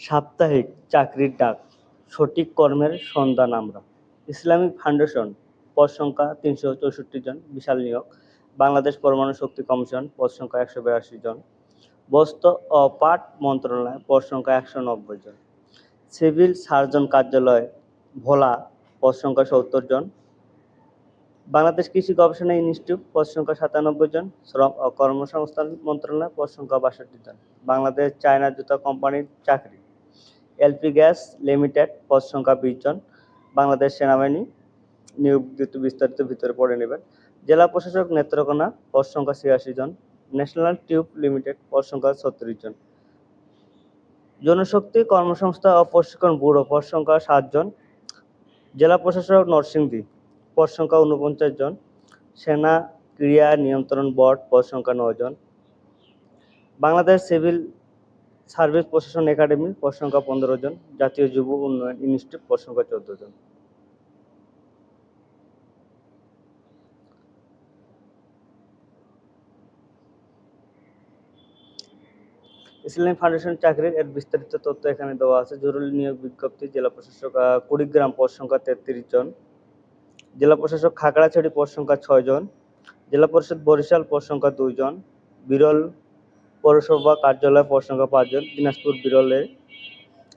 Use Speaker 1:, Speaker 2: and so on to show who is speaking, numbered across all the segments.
Speaker 1: সাপ্তাহিক চাকরির ডাক, সঠিক কর্মের সন্ধান আমরা। ইসলামিক ফাউন্ডেশন, পদ সংখ্যা ৩৬৪ জন, বিশাল নিয়োগ। বাংলাদেশ পরমাণু শক্তি কমিশন, পদ সংখ্যা ১৮২ জন। বস্ত্র ও পাট মন্ত্রণালয়, পদ সংখ্যা ১৯০ জন। সিভিল সার্জন কার্যালয়, ভোলা, পদ সংখ্যা ৭০ জন। বাংলাদেশ কৃষি গবেষণা ইনস্টিটিউট, পদ সংখ্যা ৯৭ জন। শ্রম ও কর্মসংস্থান মন্ত্রণালয়, পদ সংখ্যা ৬২ জন। বাংলাদেশ চায়না জুতা কোম্পানির চাকরি, এলপি গ্যাস লিমিটেড, পদ সংখ্যা ২০ জন। বাংলাদেশ সেনাবাহিনী নিয়োগ বিস্তারিত ভিতরে পড়ে নেবেন। জেলা প্রশাসক নেত্রকোনা, পদ সংখ্যা ৮৬ জন। ন্যাশনাল টিউব লিমিটেড, পদ সংখ্যা ৩৬ জন। জনশক্তি কর্মসংস্থা ও প্রশিক্ষণ ব্যুরো, পদ সংখ্যা ৭ জন। জেলা প্রশাসক নরসিংদী, পদ সংখ্যা ৪৯ জন। সেনা ক্রীড়া নিয়ন্ত্রণ বোর্ড, পদ সংখ্যা ৯ জন। বাংলাদেশ সিভিল সার্ভিস প্রশাসন একাডেমি, পদ সংখ্যা ১৫ জন। জাতীয় যুব উন্নয়ন ইনস্টিটিউট, পদ সংখ্যা ১৪ জন। ইসলামী ফাউন্ডেশন চাকরির এর বিস্তারিত তথ্য এখানে দেওয়া আছে। জরুরি নিয়োগ বিজ্ঞপ্তি, জেলা প্রশাসক কুড়িগ্রাম, পদ সংখ্যা ৩৩ জন। জেলা প্রশাসক খাগড়াছড়ি, পদ সংখ্যা ৬ জন। জেলা পরিষদ বরিশাল, পদ সংখ্যা ২ জন। বিরল পৌরসভা কার্যালয়, পদ সংখ্যা ৫ জন। দিনাজপুর বিরলে,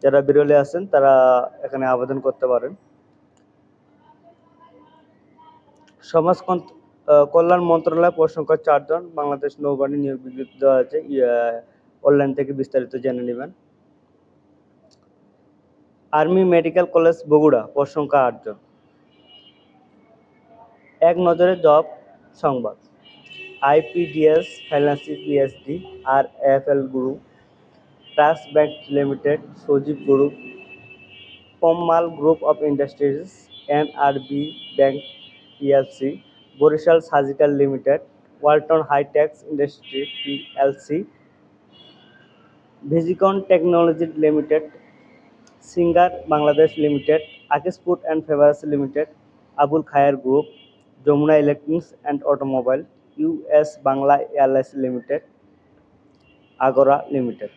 Speaker 1: যারা বিরলে আছেন তারা এখানে আবেদন করতে পারেন। সমাজ কল্যাণ মন্ত্রণালয়, পদ সংখ্যা ৪ জন। বাংলাদেশ নৌবাহিনী নিয়োগ বিজ্ঞপ্তি দেওয়া আছে, অনলাইন থেকে বিস্তারিত জেনে নেবেন। আর্মি মেডিকেল কলেজ বগুড়া, পদ সংখ্যা ৮ জন। এক নজরে জব সংবাদ, IPDS finance PSD, RFL group, trust bank limited, Sajeeb group, পম্মাল group of industries, NRB bank PLC, Barishal surgical limited, Walton hitech industry PLC, ভিজিকন technology limited, Singer Bangladesh limited, Akij food and beverage limited, Abul Khair group, Jamuna electronics and automobile, US Bangla airlines limited, আগরা limited.